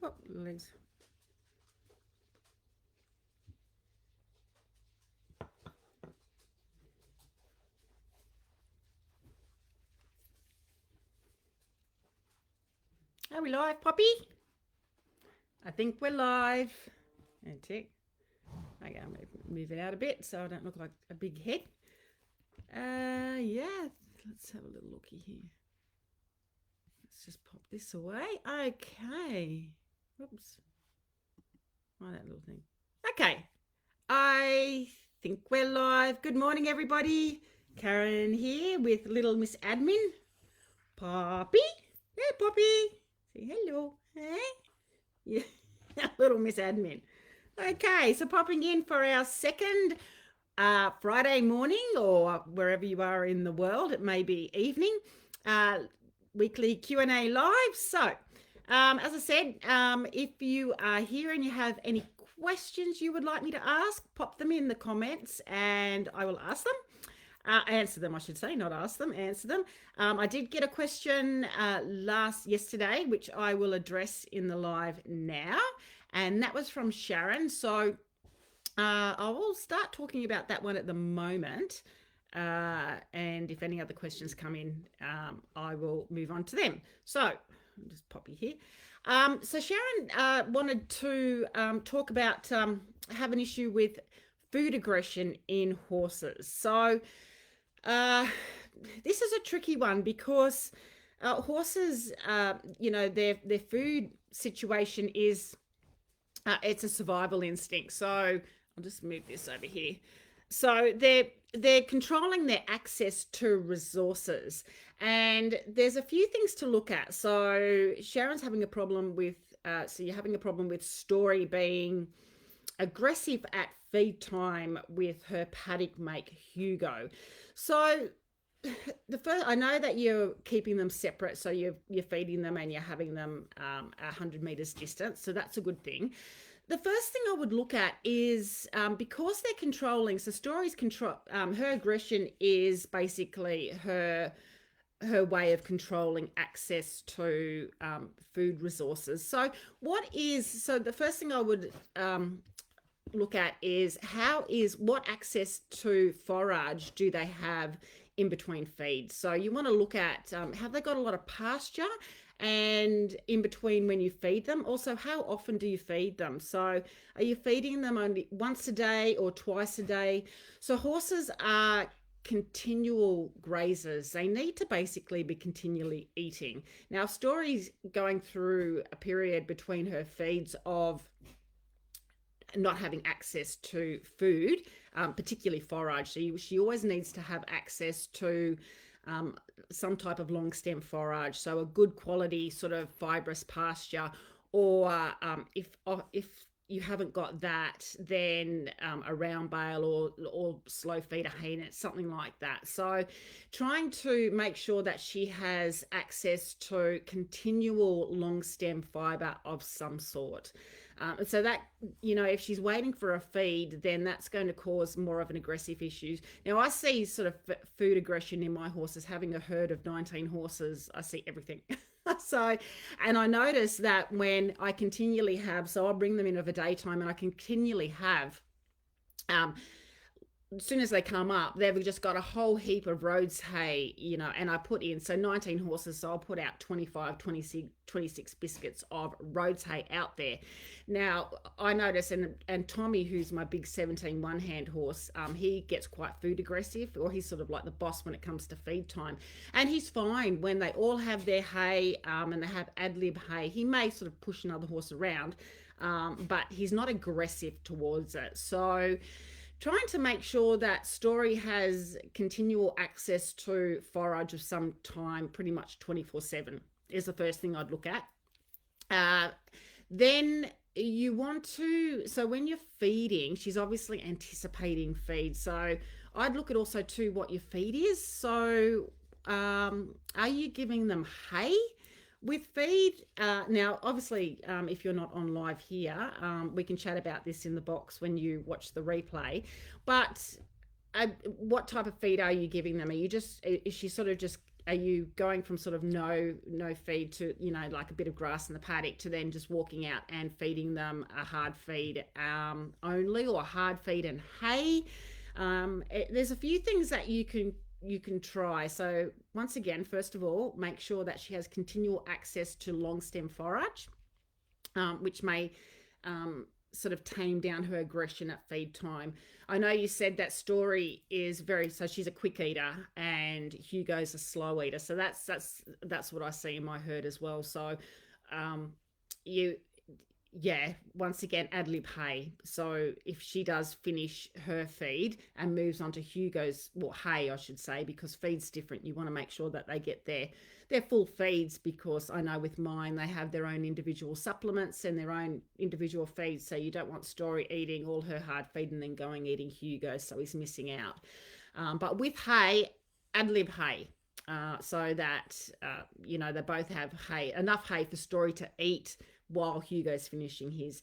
Oh, legs. Are we live, Poppy? I think we're live. And tick. Okay, I'm going to move it out a bit so I don't look like a big head. Yeah, let's have a little looky here. Let's just pop this away. Okay. Oops. Oh, that little thing. Okay. I think we're live. Good morning, everybody. Karen here with little Miss Admin. Poppy. Hey, Poppy. Say hello. Hey. Yeah, little Miss Admin. Okay, so popping in for our second Friday morning, or wherever you are in the world, it may be evening, weekly Q&A live. So, as I said, if you are here and you have any questions you would like me to ask, pop them in the comments and I will ask them. Answer them, I should say, not ask them, answer them. I did get a question yesterday, which I will address in the live now, and that was from Sharon. So I will start talking about that one at the moment, and if any other questions come in, I will move on to them. So I'll just pop you here. So Sharon wanted to talk about have an issue with food aggression in horses. So this is a tricky one because horses, their food situation is it's a survival instinct. So I'll just move this over here. So they're controlling their access to resources, and there's a few things to look at. So Sharon's having a problem with so you're having a problem with Story being aggressive at feed time with her paddock mate Hugo. So the first, I know that you're keeping them separate, so you're feeding them and you're having them 100 meters distance, so that's a good thing. The first thing I would look at is because they're controlling, so Story's control, her aggression is basically her way of controlling access to food resources. So the first thing I would look at is what access to forage do they have in between feeds. So you want to look at have they got a lot of pasture and in between when you feed them. Also, how often do you feed them? So are you feeding them only once a day or twice a day? So horses are continual grazers. They need to basically be continually eating. Now Story's going through a period between her feeds of not having access to food, particularly forage. So she always needs to have access to some type of long stem forage, so a good quality sort of fibrous pasture, or if you haven't got that, then a round bale or slow feeder haynet, something like that. So trying to make sure that she has access to continual long stem fiber of some sort. So that, if she's waiting for a feed, then that's going to cause more of an aggressive issue. Now, I see sort of food aggression in my horses. Having a herd of 19 horses, I see everything. And I notice that when I continually have, so I'll bring them in of a daytime and I continually have, as soon as they come up, they've just got a whole heap of Rhodes hay, and I put in, so 19 horses, so I'll put out 26 biscuits of Rhodes hay out there. Now, I notice, and Tommy, who's my big 17 one-hand horse, he gets quite food aggressive, or he's sort of like the boss when it comes to feed time. And he's fine when they all have their hay and they have ad-lib hay. He may sort of push another horse around, but he's not aggressive towards it. So trying to make sure that Story has continual access to forage of some time, pretty much 24/7, is the first thing I'd look at. Then you want to, so when you're feeding, she's obviously anticipating feed. So I'd look at also too what your feed is. So are you giving them hay with feed? Now, obviously, if you're not on live here, we can chat about this in the box when you watch the replay. But what type of feed are you giving them? Is she sort of just are you going from sort of no feed to, you know, like a bit of grass in the paddock, to then just walking out and feeding them a hard feed only, or hard feed and hay? There's a few things that you can try. So once again, first of all, make sure that she has continual access to long stem forage, which may sort of tame down her aggression at feed time. I know you said that Story is so she's a quick eater and Hugo's a slow eater. So that's what I see in my herd as well. So once again, ad lib hay. So if she does finish her feed and moves on to Hugo's, well, hay, I should say, because feed's different. You want to make sure that they get their full feeds, because I know with mine, they have their own individual supplements and their own individual feeds. So you don't want Story eating all her hard feed and then going eating Hugo, so he's missing out. But with hay, ad lib hay. So that, you know, they both have enough hay for Story to eat while Hugo's finishing his.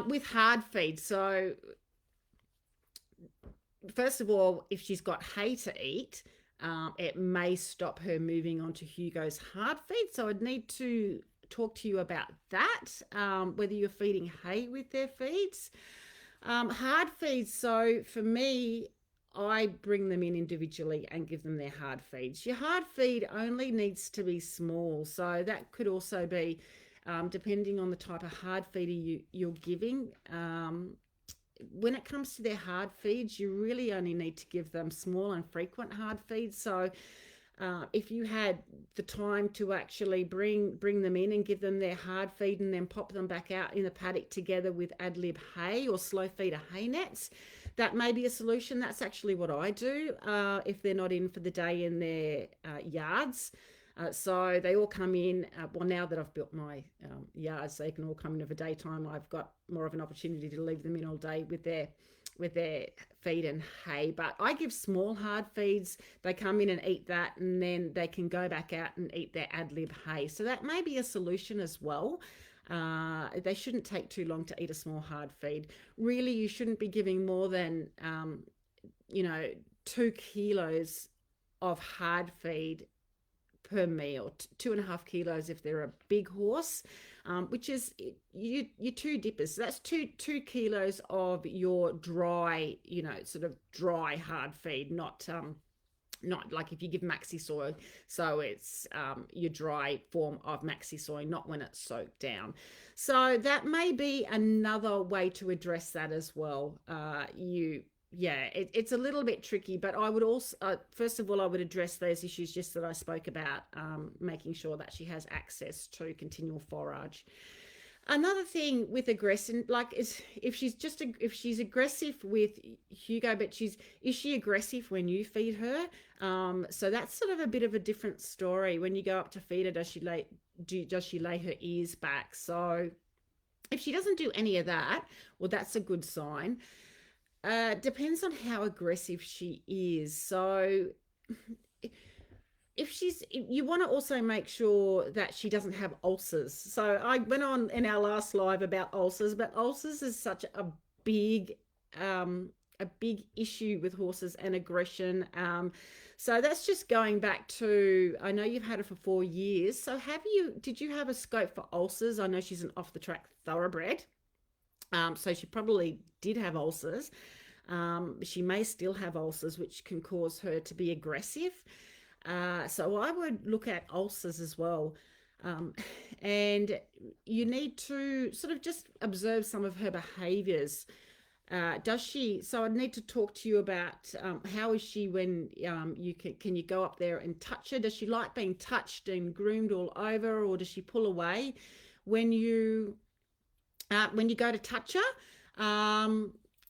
With hard feed, so first of all, if she's got hay to eat, it may stop her moving on to Hugo's hard feed. So I'd need to talk to you about that, whether you're feeding hay with their feeds. Hard feeds, so for me, I bring them in individually and give them their hard feeds. Your hard feed only needs to be small, so that could also be depending on the type of hard feeder you're giving. When it comes to their hard feeds, you really only need to give them small and frequent hard feeds. So if you had the time to actually bring them in and give them their hard feed and then pop them back out in the paddock together with ad lib hay or slow feeder hay nets, that may be a solution. That's actually what I do if they're not in for the day in their yards. So they all come in, well, now that I've built my yards, they can all come in over daytime. I've got more of an opportunity to leave them in all day with their feed and hay. But I give small hard feeds. They come in and eat that, and then they can go back out and eat their ad lib hay. So that may be a solution as well. They shouldn't take too long to eat a small hard feed. Really, you shouldn't be giving more than 2 kilos of hard feed per meal, 2.5 kilos if they're a big horse, which is your 2 dippers. So that's two kilos of your dry, sort of dry hard feed, not like if you give maxi soy. So it's your dry form of maxi soy, not when it's soaked down. So that may be another way to address that as well. It's a little bit tricky, but I would also, first of all, I would address those issues just that I spoke about, making sure that she has access to continual forage. Another thing with aggression, like, is if she's aggressive with Hugo, but is she aggressive when you feed her? So that's sort of a bit of a different story. When you go up to feed her, does she lay her ears back? So if she doesn't do any of that, well, that's a good sign. Depends on how aggressive she is. So you want to also make sure that she doesn't have ulcers. So I went on in our last live about ulcers, but ulcers is such a big issue with horses and aggression. So that's just going back to, I know you've had her for 4 years. So did you have a scope for ulcers? I know she's an off the track thoroughbred. So she probably did have ulcers. She may still have ulcers, which can cause her to be aggressive. So I would look at ulcers as well. And you need to sort of just observe some of her behaviors. So I'd need to talk to you about how is she when can you go up there and touch her? Does she like being touched and groomed all over, or does she pull away when you go to touch her?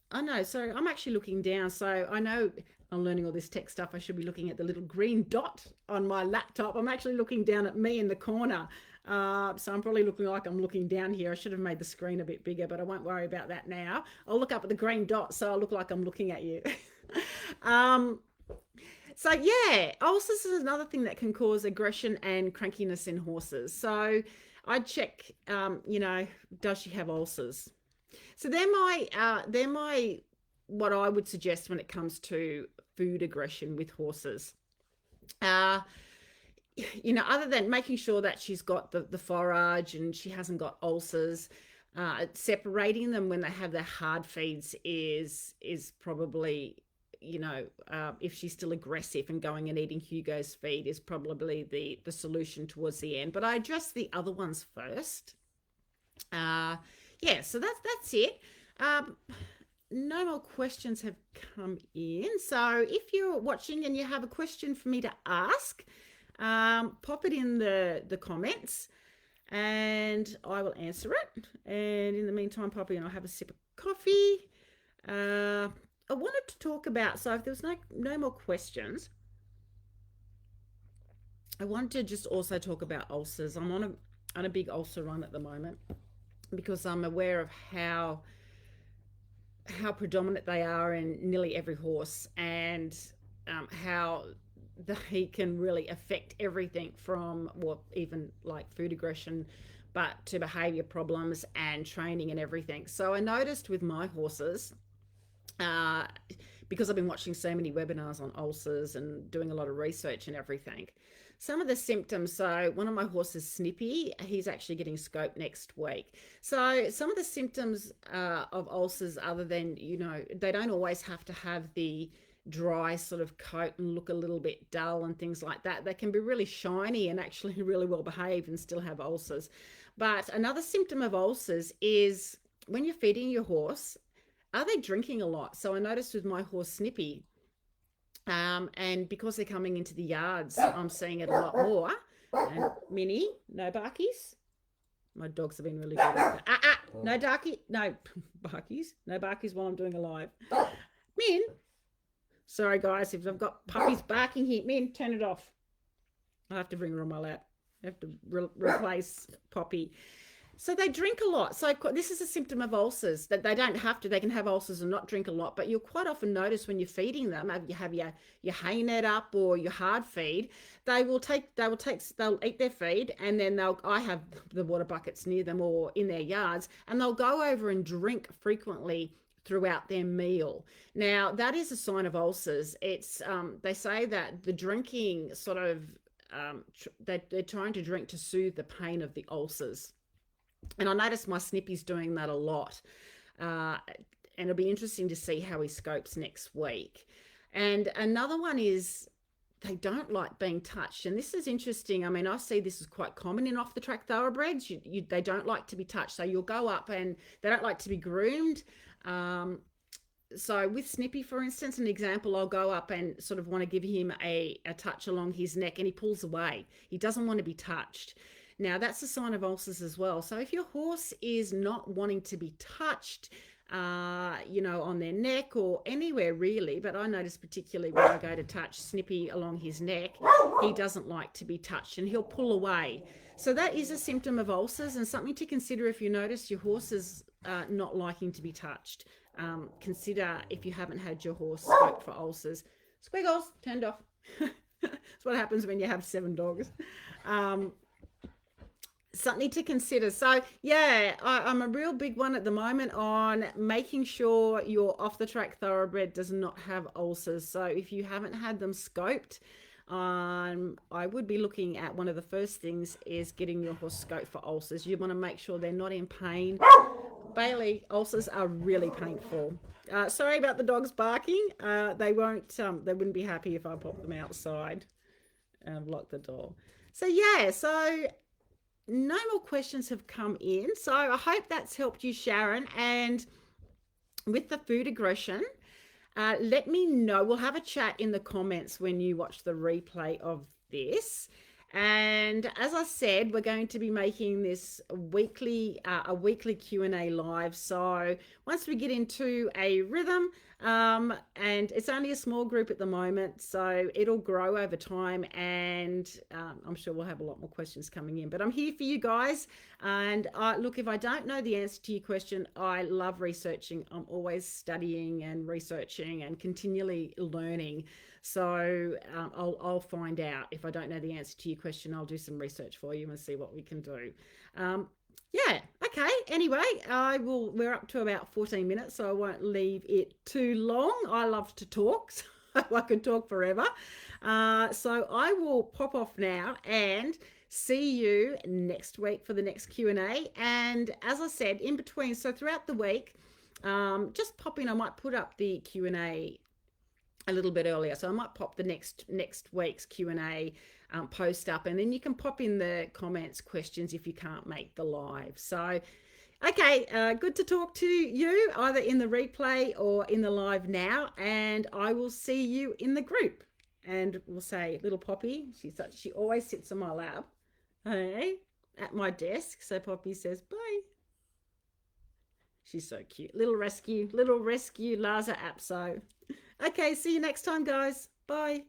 I know. So I'm actually looking down. So I know I'm learning all this tech stuff. I should be looking at the little green dot on my laptop. I'm actually looking down at me in the corner. So I'm probably looking like I'm looking down here. I should have made the screen a bit bigger, but I won't worry about that now. I'll look up at the green dot so I'll look like I'm looking at you. So yeah, ulcers is another thing that can cause aggression and crankiness in horses. So I'd check, does she have ulcers? So they're my what I would suggest when it comes to food aggression with horses. you know, other than making sure that she's got the forage and she hasn't got ulcers, separating them when they have their hard feeds is probably, you know, if she's still aggressive and going and eating Hugo's feed is probably the solution towards the end. But I address the other ones first. Yeah, so that's it. No more questions have come in. So if you're watching and you have a question for me to ask, pop it in the comments and I will answer it. And in the meantime, Poppy and I'll have a sip of coffee. I wanted to talk about, so if there's no more questions, I wanted to just also talk about ulcers. I'm on a big ulcer run at the moment because I'm aware of how predominant they are in nearly every horse, and how they can really affect everything from even like food aggression, but to behavior problems and training and everything. So I noticed with my horses, because I've been watching so many webinars on ulcers and doing a lot of research and everything, some of the symptoms. So one of my horses, Snippy, he's actually getting scoped next week. So some of the symptoms of ulcers, other than, you know, they don't always have to have the dry sort of coat and look a little bit dull and things like that. They can be really shiny and actually really well behaved and still have ulcers. But another symptom of ulcers is when you're feeding your horse, are they drinking a lot? So I noticed with my horse Snippy, and because they're coming into the yards, I'm seeing it a lot more. And Minnie, no barkies. My dogs have been really good at that. No darky, no barkies, no barkies while I'm doing a live. Min, sorry guys, if I've got puppies barking here, Min, turn it off. I have to bring her on my lap. I have to replace Poppy. So they drink a lot. So this is a symptom of ulcers, that they don't have to. They can have ulcers and not drink a lot, but you'll quite often notice when you're feeding them, you have your hay net up or your hard feed, they'll eat their feed, and then I have the water buckets near them or in their yards, and they'll go over and drink frequently throughout their meal. Now that is a sign of ulcers. It's they say that the drinking sort of they're trying to drink to soothe the pain of the ulcers. And I noticed my Snippy's doing that a lot. And it'll be interesting to see how he scopes next week. And another one is they don't like being touched. And this is interesting. I mean, I see this is quite common in off-the-track thoroughbreds. They don't like to be touched. So you'll go up and they don't like to be groomed. So with Snippy, for instance, an example, I'll go up and sort of want to give him a touch along his neck, and he pulls away. He doesn't want to be touched. Now, that's a sign of ulcers as well. So if your horse is not wanting to be touched, you know, on their neck or anywhere really, but I notice particularly when I go to touch Snippy along his neck, he doesn't like to be touched and he'll pull away. So that is a symptom of ulcers, and something to consider if you notice your horse is not liking to be touched. Consider if you haven't had your horse scoped for ulcers. Squiggles, turned off. That's what happens when you have 7 dogs. Something to consider. So yeah, I'm a real big one at the moment on making sure your off-the-track thoroughbred does not have ulcers. So if you haven't had them scoped, I would be looking at, one of the first things is getting your horse scoped for ulcers. You want to make sure they're not in pain. Bailey, ulcers are really painful. Sorry about the dogs barking. They wouldn't be happy if I popped them outside and locked the door. So yeah, so no more questions have come in. So I hope that's helped you, Sharon. And with the food aggression, let me know. We'll have a chat in the comments when you watch the replay of this. And as I said, we're going to be making this a weekly Q&A live. So once we get into a rhythm, and it's only a small group at the moment, so it'll grow over time, and I'm sure we'll have a lot more questions coming in. But I'm here for you guys. And look, if I don't know the answer to your question, I love researching. I'm always studying and researching and continually learning. So I'll find out. If I don't know the answer to your question, I'll do some research for you and see what we can do. Yeah, okay. Anyway, we're up to about 14 minutes, so I won't leave it too long. I love to talk, so I could talk forever. So I will pop off now and see you next week for the next Q&A. And as I said, in between, so throughout the week, just pop in. I might put up the Q&A a little bit earlier, so I might pop the next week's Q&A post up, and then you can pop in the comments questions if you can't make the live. So okay, good to talk to you either in the replay or in the live now, and I will see you in the group. And we'll say little Poppy, she always sits on my lap, hey, at my desk. So Poppy says bye. She's so cute. Little rescue Laza Apso. Okay, see you next time, guys. Bye.